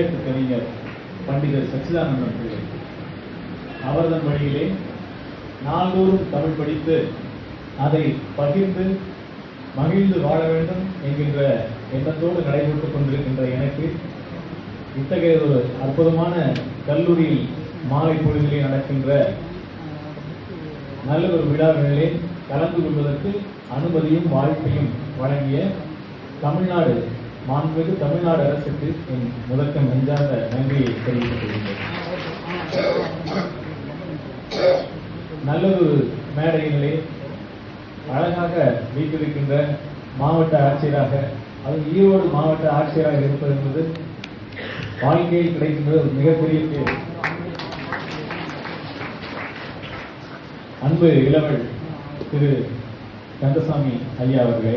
கையெழுத்து கவிஞர் பண்டிதர் சச்சிதானந்தன் பிள்ளை. அவர்தன் வழியிலே நாள்தோறும் தமிழ் படித்து அதை பகிர்ந்து மகிழ்ந்து வாழ வேண்டும் என்கின்ற எண்ணத்தோடு நடைபெற்றுக் கொண்டிருக்கின்ற எனக்கு இத்தகைய ஒரு அற்புதமான கல்லூரியில் மாலை பொழுதிலே நடக்கின்ற நல்ல ஒரு விழாவிலே கலந்து கொள்வதற்கு அனுமதியும் வாழ்க்கையும் வழங்கிய தமிழ்நாடு மாண்புமிகு தமிழ்நாடு அரசுக்கு என் முதற்க நெஞ்சார்ந்த நன்றியை தெரிவித்துக் கொள்கின்றேன். நல்லொரு மேடையிலே அழகாக வீட்டிருக்கின்ற மாவட்ட ஆட்சியராக, அது ஈரோடு மாவட்ட ஆட்சியராக இருப்பது என்பது வாழ்க்கையில் கிடைக்கின்ற ஒரு மிகப்பெரிய பேர். அன்பு இளவல் திரு கந்தசாமி ஐயா அவர்களே,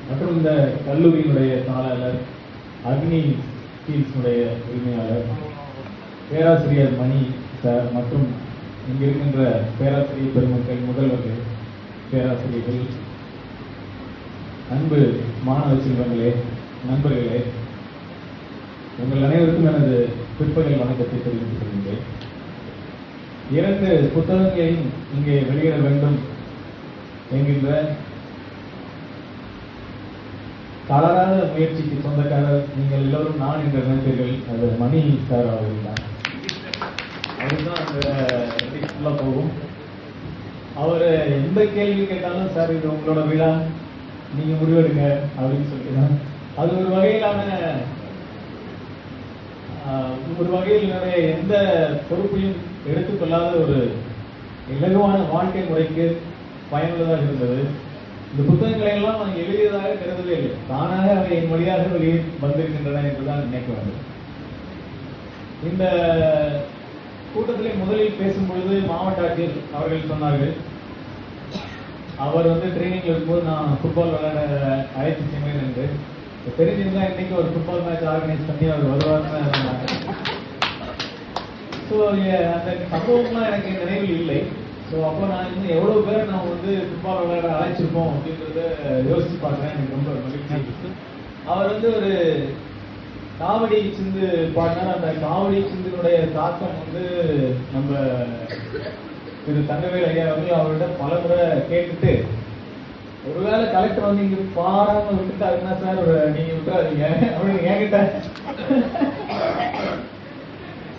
மற்றும் இந்த கல்லூரியினுடைய தாளாளர், அக்னி ஸ்டீல்ஸுடைய உரிமையாளர் பேராசிரியர் மணி சார், மற்றும் இங்கு இருக்கின்ற பேராசிரியர் பெருமக்கள், முதல்வர்கள், பேராசிரியர்கள், அன்பு மாணவ செல்வங்களே, நண்பர்களே, உங்கள் அனைவருக்கும் எனது பிற்பகல் வணக்கத்தை தெரிவித்துக் கொள்கின்றேன். 2 புத்தகங்களையும் இங்கே வெளியிட வேண்டும் என்கின்ற தளராத முயற்சிக்கு சொந்தக்காரர் நீங்கள் எல்லோரும் நான் என்று நினைப்பீர்கள். அது மணி சார் அவர்கள் தான். அவர்தான் அந்த போகும். அவர் எந்த கேள்வி கேட்டாலும் சார் இது உங்களோட விழா, நீங்க முடிவெடுங்க அப்படின்னு சொல்லிதான். அது ஒரு வகையில் எந்த பொறுப்பையும் எடுத்துக்கொள்ளாத ஒரு இலகுவான வாழ்க்கை முறைக்கு பயனுள்ளதாக இருந்தது. இந்த புத்தகங்களை எல்லாம் நான் எழுதியதாக கருதவே இல்லை, தானாக அவை என் வழியாக வெளியே வந்திருக்கின்றன என்றுதான் நினைக்க வேண்டும். இந்த கூட்டத்திலே முதலில் பேசும்பொழுது மாவட்ட ஆட்சியர் அவர்கள் சொன்னார்கள், அவர் ட்ரைனிங்ல இருக்கும்போது நான் ஃபுட்பால் விளையாட அழைத்து சென்றேன் என்று. தெரிஞ்சிருந்தா இன்னைக்கு ஒரு ஃபுட்பால் மேட்ச் ஆர்கனைஸ் பண்ணி அவர் வருவார்னு. ஸோ அந்த சம்பவம்லாம் எனக்கு நினைவில் இல்லை. ஸோ அப்போ நான் இன்னும் எவ்வளவு பேர் நான் ஃபுட்பால் விளையாட அழைச்சிருப்போம் அப்படின்றத யோசிச்சு பார்க்குறேன். எனக்கு ரொம்ப மகிழ்ச்சி. அவர் ஒரு காவடி சிந்து பாடினார். அந்த காவடி சிந்தினுடைய தாக்கம் நம்ம திரு தங்கவேல் ஐயா அவர்கள் அவர்கிட்ட பல முறை கேட்டுட்டு, ஒருவேளை கலெக்டர் இங்க பாடாம விட்டுட்டாருன்னா சார் நீங்க விட்டுறாதீங்க அப்படின்னு என்கிட்ட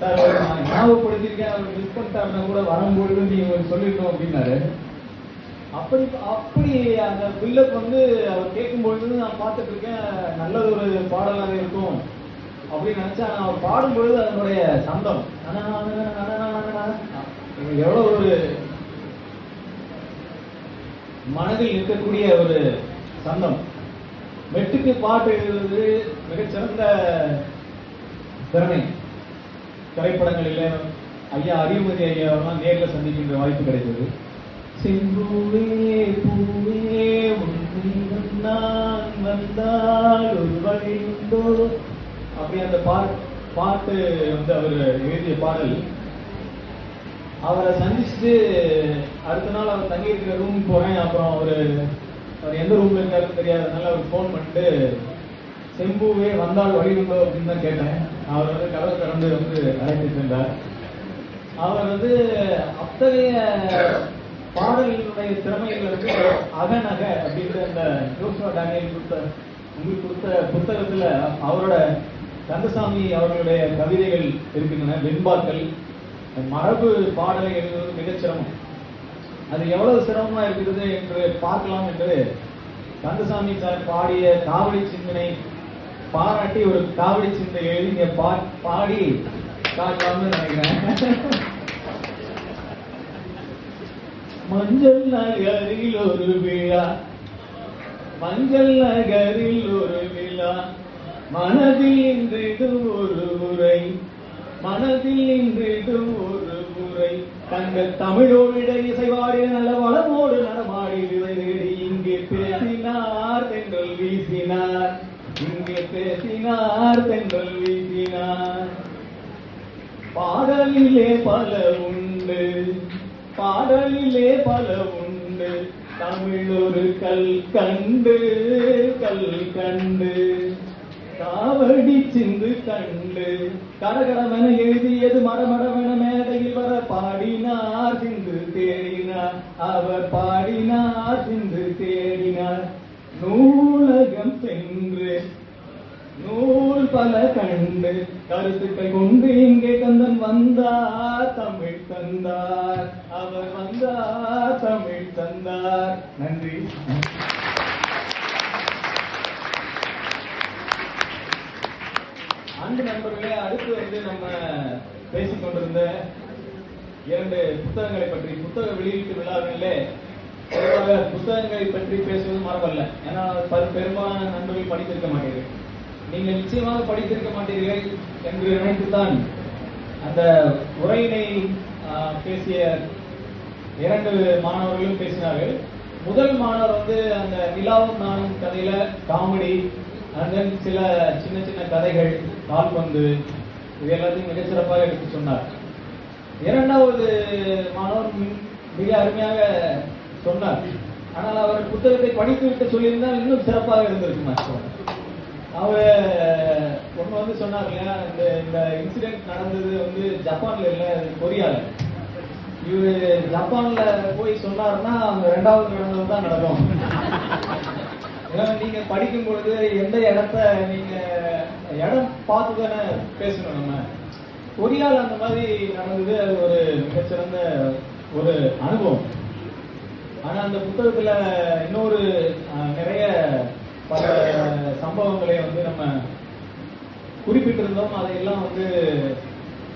சார் ஞாபகப்படுத்திருக்கேன், அவர் மிஸ் பண்ணிட்டாருன்னா கூட வரும்பொழுது நீங்க சொல்லிட்டோம் அப்படின்னாரு. அப்படி அந்த பில்லப் அவர் கேட்கும்பொழுது நான் பார்த்துட்டு இருக்கேன், நல்லது ஒரு பாடலாக இருக்கும் அப்படின்னு நினைச்சா. அவர் பாடும்பொழுது அதனுடைய சந்தம் எவ்வளவு ஒரு மனதில் இருக்கக்கூடிய ஒரு சந்தம். மெட்டுக்கு பாட்டு எழுதுவது மிகச்சிறந்த திறமை. திரைப்படங்களில் ஐயா அறிவுமதி ஐயாவெல்லாம் நேரில் சந்திக்கின்ற வாய்ப்பு கிடைத்தது. செம்பூவே பூவே உன்னிடம் நான் வந்தால் ஒரு வழி உண்டோ அப்படி அந்த பாட்டு அவர் எழுதிய பாடல். அவரை சந்திச்சுட்டு அடுத்த நாள் அவர் தங்கி இருக்கிற ரூம் போறேன். அப்புறம் அவர் எந்த ரூம்ல இருக்காருன்னு தெரியாதனால அவர் ஃபோன் பண்ணிட்டு செம்பூவே வந்தால் வழி உண்டோ அப்படின்னு தான் கேட்டேன். அவர் கதவை திறந்து அழைத்து சென்றார். அவர் அத்தகைய பாடல்களுடைய திறமைகளுக்கு அகநக அப்படின்ற அந்த ஜோஸ்வா டேனியல் உங்களுக்கு கொடுத்த புத்தகத்துல அவரோட கந்தசாமி அவர்களுடைய கவிதைகள் இருக்கின்றன, வெண்பாக்கள். மரபு பாடலை எழுதுவது மிகச் சிரமம். அது எவ்வளவு சிரமமா இருக்கிறது என்று பார்க்கலாம் என்று கந்தசாமி சார் பாடிய காவடி சிந்தனை பாராட்டி ஒரு காவடி சிந்தை எழுதி பாடி காட்டலாம்னு நினைக்கிறேன். மஞ்சள் நகரில் ஒரு விழா, மஞ்சள் நகரில் ஒரு விழா, மனதில் இன்றிடும் ஒரு முறை, மனதில் இன்றிடும் ஒரு முறை, தங்கள் தமிழோட இசைவாடி நல்ல வளமோடு நடமாடி விதை தேடி இங்கே பேசினார் தென்றல் வீசினார், இங்கே பேசினார் தென்றல் வீசினார். பாடலிலே பல உண்டு, பாடலிலே பல உண்டு, தமிழ் ஒரு கல் கண்டு, கல் கண்டு. காவடி சிந்து கண்டு கடகடவன எழுதியது மடமடவன மேடையில் வர பாடினார் சிந்து தேடினார், அவர் பாடினார் சிந்து தேடினார். நூலகம் சென்று நூல் பல கண்டு கருத்துக்கள் கொண்டு இங்கே கந்தன் வந்தார், தமிழ் தந்தார், அவர் வந்தார், தமிழ் தந்தார். நன்றி. அன்பு நண்பர்களே, அடுத்து வந்து நம்ம பேசிக் கொண்டிருந்த 2 புத்தகங்களை பற்றி, புத்தக வெளியீட்டு விழாவிலே புத்தகங்களை பற்றி பேசுவது மரபல்ல. ஏன்னா பெரும்பாலான நண்பர்கள் படித்திருக்க மாட்டீர்கள். நீங்கள் நிச்சயமாக படித்திருக்க மாட்டீர்கள் என்று நினைத்துத்தான் அந்த உரையினை பேசிய 2 மாணவர்களும் பேசினார்கள். முதல் மாணவர் வந்து அந்த நிலாவும் நானும் கதையில காமெடி, அதன் சில சின்ன சின்ன கதைகள், கால்பந்து, இது எல்லாத்தையும் மிகச்சிறப்பாக எடுத்து சொன்னார். 2வது மாணவர் மிக அருமையாக சொன்னார். ஆனால் அவர் புத்தகத்தை படித்துவிட்டு சொல்லியிருந்தால் இன்னும் சிறப்பாக இருந்திருக்கு. அவர் ஒன்று வந்து சொன்னார் இல்லையா, இந்த இன்சிடென்ட் நடந்தது வந்து ஜப்பான்ல இல்லை, கொரியால. இவரு ஜப்பான்ல போய் சொன்னாருன்னா அவங்க 2வது நடந்தது தான் நடக்கும். நீங்க படிக்கும் பொழுது எந்த இடத்த நீங்க இடம் பார்த்து தானே பேசணும். நம்ம கொரியால அந்த மாதிரி நடந்தது, அது ஒரு மிகச்சிறந்த ஒரு அனுபவம். ஆனா அந்த புத்தகத்துல இன்னொரு நிறைய பல சம்பவங்களை வந்து நம்ம குறிப்பிட்டிருந்தோம். அதையெல்லாம் வந்து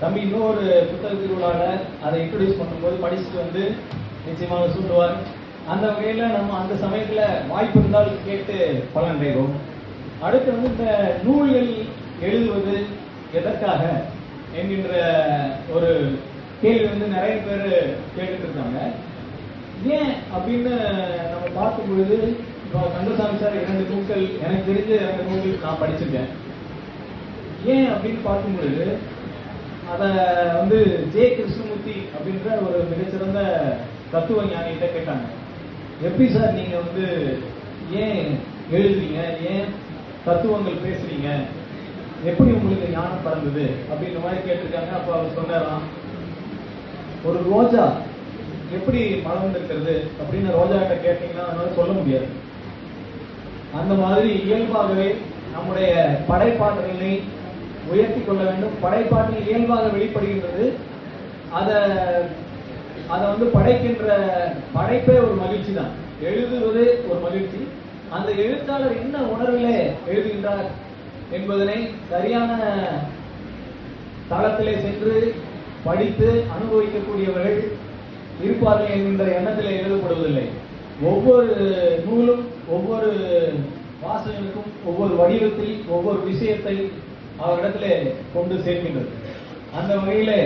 தம்பி இன்னொரு புத்தக திருவிழால அதை இன்ட்ரோடியூஸ் பண்ணும்போது படிச்சுட்டு வந்து நிச்சயமாக சொல்லுவார். அந்த வகையில நம்ம அந்த சமயத்துல வாய்ப்பு இருந்தால் கேட்டு பலனடைவோம். அடுத்து வந்து இந்த நூல்கள் எழுதுவது எதற்காக என்கின்ற ஒரு கேள்வி வந்து நிறைய பேர் கேட்டுட்டு இருக்காங்க. ஏன் அப்படின்னு நம்ம பார்க்கும் பொழுது, கந்தசாமி சார் 2 நூல்கள், எனக்கு தெரிஞ்ச 2 நூல்கள் நான் படிச்சிருக்கேன். ஏன் அப்படின்னு பார்க்கும் பொழுது, அத வந்து ஜே கிருஷ்ணமூர்த்தி அப்படின்ற ஒரு மிகச்சிறந்த தத்துவ ஞானிகிட்ட கேட்டாங்க, எப்படி சார் நீங்க வந்து ஏன் எழுதுறீங்க, ஏன் தத்துவங்கள் பேசுறீங்க, எப்படி உங்களுக்கு ஞானம் பறந்தது அப்படின்ற மாதிரி கேட்டிருக்காங்க. அப்ப அவர் சொன்னாராம், ஒரு ரோஜா எப்படி மலர்ந்திருக்கிறது அப்படின்னு ரோஜா கிட்ட கேட்டீங்கன்னா அதனால சொல்ல முடியாது. அந்த மாதிரி இயல்பாகவே நம்முடைய படைப்பாற்றலை உயர்த்தி கொள்ள வேண்டும். படைப்பாற்றல் இயல்பாக வெளிப்படுகின்றது. அதை வந்து படைக்கின்ற படைப்பே ஒரு மகிழ்ச்சி தான். எழுதுவது ஒரு மகிழ்ச்சி. அந்த எழுத்தாளர் என்ன உணர்விலே எழுதுகின்றார் என்பதனை சரியான தளத்திலே சென்று படித்து அனுபவிக்கக்கூடியவர்கள் இருப்பார்கள் என்கின்ற எண்ணத்தில் எழுதப்படுவதில்லை. ஒவ்வொரு நூலும் ஒவ்வொரு வாசகனுக்கும் ஒவ்வொரு வடிவத்தில் ஒவ்வொரு விஷயத்தை அவரிடத்திலே கொண்டு சேர்க்கின்றது. அந்த வகையிலே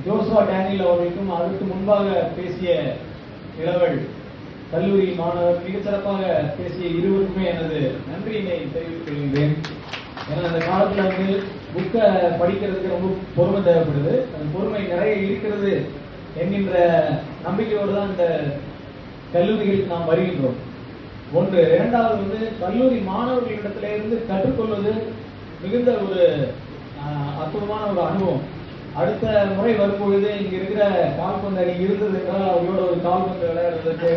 ஜோசுவா டேனியல் அவர்களுக்கும் அதற்கு முன்பாக பேசிய இளவல் கல்லூரி மாணவர் மிக சிறப்பாக பேசிய இருவருக்குமே எனது நன்றியினை தெரிவித்துக் கொள்கின்றேன். ஏன்னா அந்த காலத்துல வந்து புக்கை படிக்கிறதுக்கு ரொம்ப பொறுமை தேவைப்படுது. அந்த பொறுமை நிறைய இருக்கிறது என்கின்ற நம்பிக்கையோடு தான் இந்த கல்லூரிகளுக்கு நாம் வருகின்றோம். ஒன்று. 2வது வந்து கல்லூரி மாணவர்களிடத்திலிருந்து கற்றுக்கொள்வது மிகுந்த ஒரு அற்புதமான ஒரு அனுபவம். அடுத்த முறை வரும்பொழுது இங்க இருக்கிற கால்பந்து அணி இருந்தது என்றால் அவங்களோட ஒரு கால்பந்து விளையாடுறதுக்கு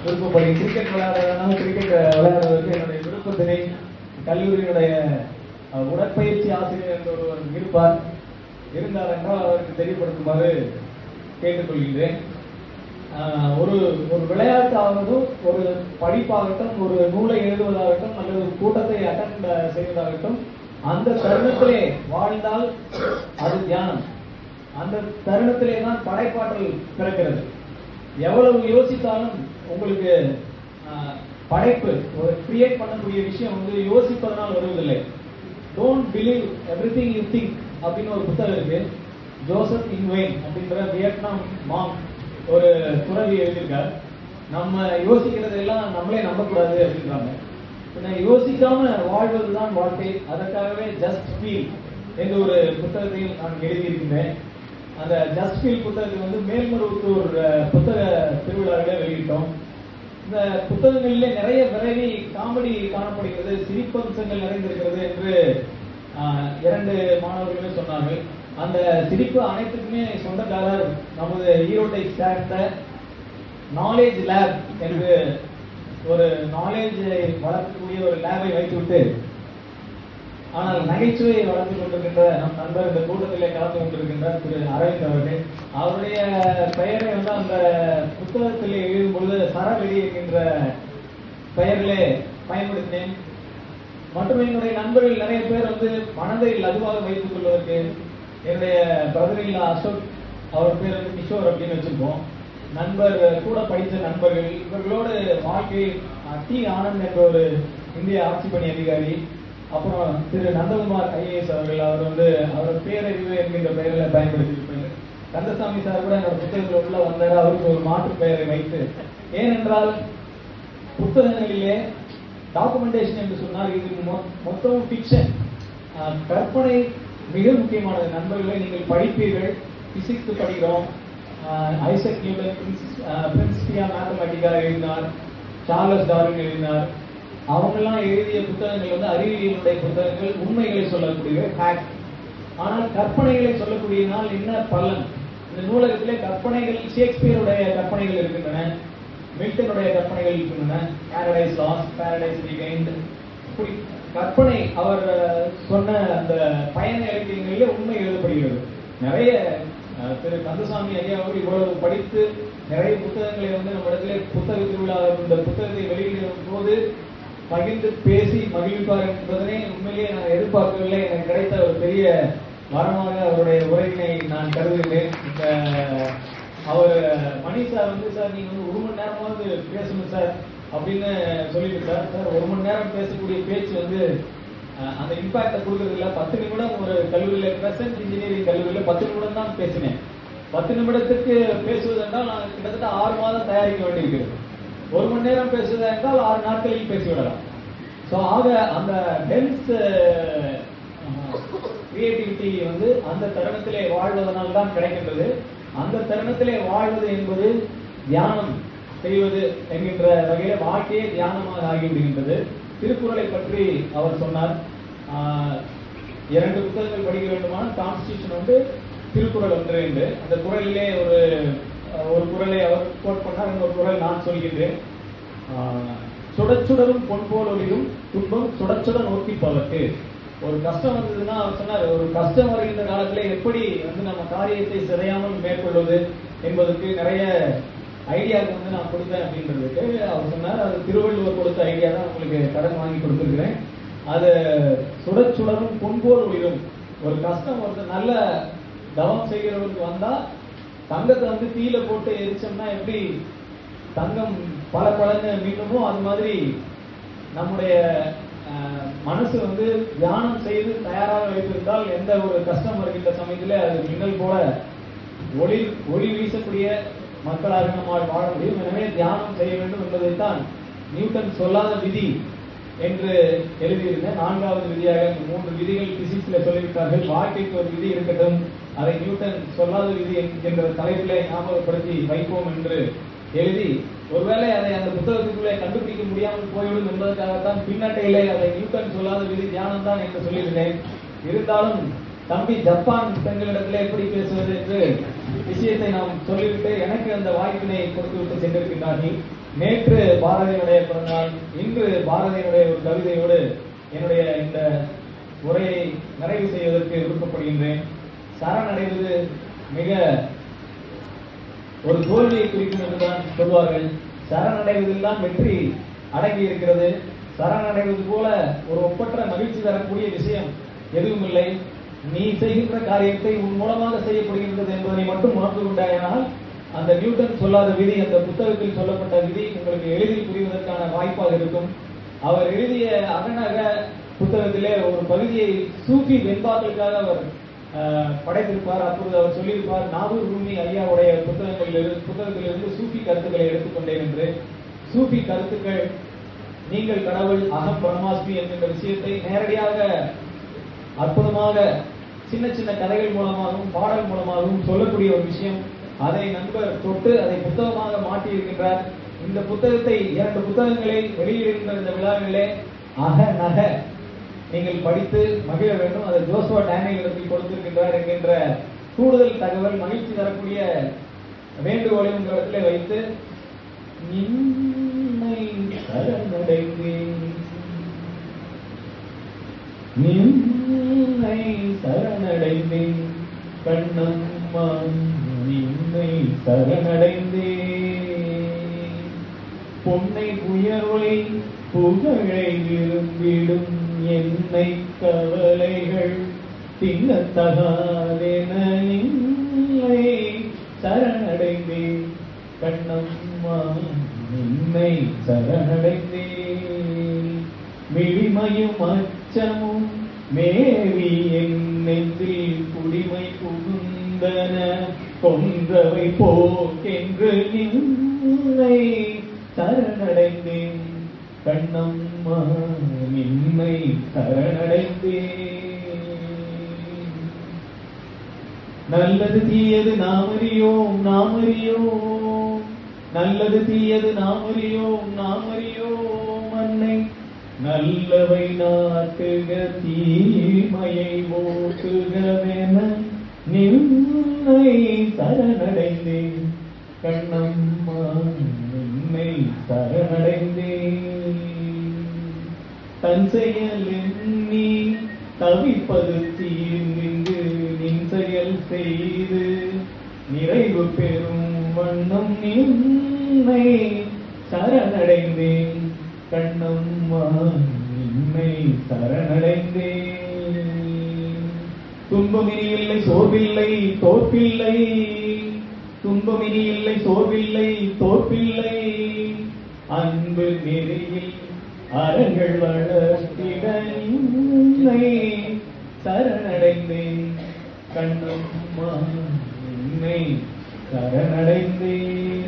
விருப்பப்படி, கிரிக்கெட் விளையாடுறதுனால கிரிக்கெட் விளையாடுறதுக்கு என்னுடைய விருப்பத்தினை கல்லூரியினுடைய உடற்பயிற்சி ஆசிரியர் என்ற ஒருவர் இருப்பார். இருந்தார் என்றால் அவருக்கு தெரியப்படுத்துமாறு கேட்டுக்கொள்கின்றேன். ஒரு விளையாட்டு ஆகட்டும், ஒரு படிப்பாகட்டும், ஒரு நூலை எழுதுவதாகட்டும், அல்லது கூட்டத்தை அட்டெண்ட் செய்வதாகட்டும், அந்த தருணத்திலே வாழ்ந்தால் அது தியானம். அந்த தருணத்திலே தான் படைப்பாற்றல் பிறக்கிறது. எவ்வளவு யோசித்தாலும் உங்களுக்கு படைப்பு, ஒரு கிரியேட் பண்ணக்கூடிய விஷயம் வந்து யோசிப்பதனால் வருவதில்லை. Don't believe everything you think அப்படின்னு ஒரு புத்தகம் இருக்கு. ஜோசப் இன்வைன் அப்படின்ற வியட்நாம் மாங்க் ஒரு துறவி எழுதியிருக்கார். நம்ம யோசிக்கிறதெல்லாம் நம்மளே நம்பக்கூடாது அப்படின்றாங்க. யோசிக்காம வாழ்வதுதான் வாழ்க்கை. அதற்காகவே ஜஸ்ட் ஃபீல் என்ற ஒரு புத்தகத்தையும் நான் எழுதியிருக்கின்றேன். அந்த ஜஸ்ட் ஃபீல் புத்தகத்தை வந்து மேல்மருவத்தூர் புத்தக திருவிழாவில வெளியிட்டோம். இந்த புத்தகங்களிலே நிறைய விரைவி காமெடி காணப்படுகிறது, சிரிப்பம்சங்கள் நிறைந்திருக்கிறது என்று 2 மாணவர்களுமே சொன்னார்கள். அந்த சிரிப்பு அனைத்துக்குமே சொந்தக்காரர் நமது ஈரோட்டை சேர்ந்த நாலேஜ் லேப் என்று ஒரு நாலேஜை வளர்க்கக்கூடிய ஒரு லேபை வைத்துவிட்டு ஆனால் நகைச்சுவையை வளர்த்துக் கொண்டிருக்கின்ற நம் நண்பர் இந்த கூட்டத்திலே கலந்து கொண்டிருக்கின்றார் திரு அரவிந்த் அவர்கள். அவருடைய பெயரை அந்த புத்தகத்திலே எழுதும் பொழுது சரவெடி என்கின்ற பெயரிலே பயன்படுத்தினேன். மற்றும் என்னுடைய நண்பர்கள் நிறைய பேர் மனதை லகுவாக வைத்துக் கொள்வதற்கு என்னுடைய பிரதரில் அசோக், அவர் பேர் கிஷோர் அப்படின்னு வச்சிருக்கோம். நண்பர் கூட படித்த நண்பர்கள், இவர்களோடு வாழ்க்கை டி ஆனந்த் என்ற ஒரு இந்திய ஆட்சி பணி அதிகாரி, அப்புறம் திரு நந்தகுமார் ஐஏஎஸ் அவர்கள், அவர் பேரறிவு என்கின்ற பெயரில் பயன்படுத்தியிருப்பார். கந்தசாமி சார் கூட என்னோட புத்தகத்தில் உள்ள வந்தார், அவருக்கு ஒரு மாற்று பெயரை வைத்து. ஏனென்றால் புத்தகங்களிலே டாக்குமெண்டேஷன் என்று சொன்னால் இது மொத்தமும் ஃபிக்ஷன், கற்பனை மிக முக்கியமானது. நண்பர்களை நீங்கள் படிப்பீர்கள், பிசிக்ஸ் படிக்கிறோம், ஐசக் நியூட்டன் பிரின்சிபியா மேத்தமேட்டிக்கா எழுதினார், சார்லஸ் டார்வின் எழுதினார். அவங்கெல்லாம் எழுதிய புத்தகங்கள் அறிவியலுடைய புத்தகங்கள், உண்மைகளை சொல்லக்கூடிய ஃபேக்ட். ஆனால் கற்பனைகளை சொல்லக்கூடியனால் என்ன பலன்? இந்த நூலகத்திலே கற்பனைகள், ஷேக்ஸ்பியருடைய கற்பனைகள் இருக்கின்றன, மில்டனுடைய கற்பனைகள் இருக்கின்றன, பாரடைஸ் லாஸ்ட், பாரடைஸ் ரீகைன்ட். இப்படி கற்பனை அவர் சொன்ன அந்த பயண இலக்கியங்களிலே உண்மை எழுதப்படுகிறது. நிறைய திரு கந்தசாமி ஐயா அவர்கள் இவ்வளவு படித்து நிறைய புத்தகங்களை நம்ம இடத்துல புத்தக திருவிழா இந்த புத்தகத்தை வெளியிடும் போது பகிர்ந்து பேசி மகிழ்வார் என்பதனை உண்மையிலேயே நான் எதிர்பார்க்கவில்லை. எனக்கு கிடைத்த ஒரு பெரிய வரமாக அவருடைய உரையினை நான் கருதுகிறேன். அவர் மணி சார் சார் நீங்க 1 மணி நேரமாவது பேசணும் சார் அப்படின்னு சொல்லிட்டு சார் 1 மணி நேரம் பேசக்கூடிய பேச்சு அந்த இம்பாக்டை கொடுக்கறது இல்லை. 10 நிமிடம் ஒரு கல்லூரியில், பிரசன்ட் இன்ஜினியரிங் கல்லூரியில் 10 நிமிடம் தான் பேசினேன். 10 நிமிடத்துக்கு பேசுவதென்றால் நான் கிட்டத்தட்ட 6 மாதம் தயாரிக்க வேண்டியிருக்கிறது. 1 மணி நேரம் பேசுவதா என்றால் 6 நாட்களில் பேசிவிடலாம். ஸோ ஆக அந்த டென்ஸ் கிரியேட்டிவிட்டி அந்த தருணத்திலே வாழ்வதனால் தான் கிடைக்கின்றது. அந்த தருணத்திலே வாழ்வது என்பது தியானம் செய்வது என்கின்ற வகையில வாழ்க்கையே தியானமாக ஆகிவிடுகின்றது. திருக்குறளை பற்றி அவர் சொன்னார். 2 புத்தகங்கள் படிக்க வேண்டுமானால் கான்ஸ்டிடியூஷன் திருக்குறள் என்று அந்த குறளிலே ஒரு குறளை அவர் கோட் பண்ணார், இன்னொரு குறள் நான் சொல்கின்றேன். சுடச்சுடரும் பொன் போல் ஒளிரும் துன்பம் சுடச்சுட நோக்கி பவர்க்கு. ஒரு கஷ்டம் வந்ததுன்னா அவர் சொன்னார், ஒரு கஷ்டம் வருகின்ற காலத்திலே எப்படி நம்ம காரியத்தை சிதையாமல் மேற்கொள்வது என்பதற்கு நிறைய ஐடியா நான் கொடுத்தேன் அப்படின்றதுக்கு அவர் சொன்னார், அது திருவள்ளுவர் கொடுத்த ஐடியா தான் உங்களுக்கு கடன் வாங்கி கொடுத்துருக்கிறேன். அது சுடச்சுடரும் பொன் போல் ஒளிரும். ஒரு கஷ்டம் நல்ல தவம் செய்கிறவருக்கு வந்தா தங்கத்தை தீயில போட்டு எரிச்சோம்னா எப்படி தங்கம் பல பலன்னு மீண்டுமோ, அது மாதிரி நம்முடைய மனசு தியானம் செய்து தயாராக வைத்திருந்தால் எந்த ஒரு கஷ்டம் வருகின்ற சமயத்தில் அது மின்னல் போல ஒளி வீசக்கூடிய மக்களாக நம்மால் வாழ முடியும். எனவே தியானம் செய்ய வேண்டும் என்பதைத்தான் நியூட்டன் சொல்லாத விதி என்று எழுதியிருந்தேன். 4வது விதியாக 3 விதிகள் பிசிக்ஸ்ல சொல்லிவிட்டார்கள். வாழ்க்கைக்கு ஒரு விதி இருக்கட்டும், அதை நியூட்டன் சொல்லாத விதி என்கின்ற தலைப்பிலே ஞாபகப்படுத்தி வைப்போம் என்று எழுதி, ஒருவேளை அதை அந்த புத்தகத்துக்குள்ளே கண்டுபிடிக்க முடியாமல் போய்விடும் என்பதற்காகத்தான் பின்னட்டையிலே அதை நியூட்டன் சொல்லாத விதி தியானம் தான் என்று சொல்லியிருந்தேன். இருந்தாலும் தம்பி ஜப்பான் பெண்களிடத்திலே எப்படி பேசுவது என்று விஷயத்தை நாம் சொல்லிவிட்டு எனக்கு அந்த வாய்ப்பினை கொடுத்து விட்டு சென்றிருக்கின்றார்கள். நேற்று பாரதியினுடைய பிறந்தநாள், இன்று பாரதியினுடைய ஒரு கவிதையோடு என்னுடைய இந்த உரையை நிறைவு செய்வதற்கு விருப்பப்படுகின்றேன். சரணடைவது மிக ஒரு தோல்வியை குறிக்கும் என்றுதான் சொல்வார்கள். சரணடைவதில் தான் வெற்றி அடங்கி இருக்கிறது. சரணடைவது போல ஒரு ஒப்பற்ற மகிழ்ச்சி தரக்கூடிய விஷயம் எதுவும் இல்லை. நீ செய்கின்ற காரியத்தை உன் மூலமாக செய்யப்படுகின்றது என்பதனை மட்டும் உணர்ந்து கொண்டாயினால் அந்த நியூட்டன் சொல்லாத விதி, அந்த புத்தகத்தில் சொல்லப்பட்ட விதி உங்களுக்கு எளிதில் புரிவதற்கான வாய்ப்பாக இருக்கும். அவர் எழுதிய அகநக புத்தகத்திலே ஒரு பகுதியை சூஃபி வெண்பாக்களுக்காக அவர் படைத்திருப்பார். அப்பொழுது அவர் சொல்லியிருப்பார், நாகூர் ரூமி ஐயாவுடைய புத்தகத்திலிருந்து சூஃபி கருத்துக்களை எடுத்துக்கொண்டேன் என்று. சூஃபி கருத்துக்கள் நீங்கள் கடவுள், அகம் பிரம்மாஸ்மி என்கின்ற விஷயத்தை நேரடியாக அற்புதமாக சின்ன சின்ன கதைகள் மூலமாகவும் பாடல் மூலமாகவும் சொல்லக்கூடிய ஒரு விஷயம். அதை நண்பர் தொட்டு அதை புத்தகமாக மாற்றி இருக்கின்றார். இந்த புத்தகத்தை 2 புத்தகங்களை வெளியிடுகின்ற இந்த விழாவிலே அக நக நீங்கள் படித்து மகிழ வேண்டும். அதை ஜோசுவா டேனியல் இடத்தில் கொடுத்திருக்கின்றார் என்கின்ற கூடுதல் தகவல், மகிழ்ச்சி தரக்கூடிய வேண்டுகோளை உங்கள் இடத்திலே வைத்து, நின்னை சரணடைந்தேன், நின்னை சரணடைந்தேன் கண்ணம்மா, நின்னை சரணடைந்தேன். பொன்னை உயர்வை புகழை விரும்பிடும் என்னை கவலைகள் தின்னத்தகாதென நின்னை சரணடைந்தேன் கண்ணம்மா, நின்னை சரணடைந்தேன். மிழிமையும் அச்சமும் மேவி என் நெஞ்சில் குடிமை புகுந்தன, கொன்றவை போக்கென்று நின்னை சரணடைந்தேன் கண்ணம்மா, நின்னை சரணடைந்தேன். நல்லது தீயது நாம் அறியோம், நாம் அறியோம், நல்லது தீயது நாம் அறியோம், நாம் அறியோம். அன்னை நல்லவை நாட்டுக, தீமையை ஓட்டுகவென நின்னை சரணடைந்தேன் கண்ணம்மா, நின்னை சரணடைந்தேன். தன் செயல் எண்ணி தவிப்பது தீர்ந்து நின் செயல் செய்து நிறைவு பெறும் வண்ணம் நின்னை சரணடைந்தேன் கண்ணம்மா, நின்னை சரணடைந்தேன். துன்பமினி இல்லை சோர்வில்லை தோற்பில்லை, துன்பமினி இல்லை சோர்வில்லை தோற்பில்லை. அன்பு நெறியில் அறங்கள் வளர்த்திட நின்னை சரணடைந்தேன் கண்ணம்மா, நின்னை சரணடைந்தேன்.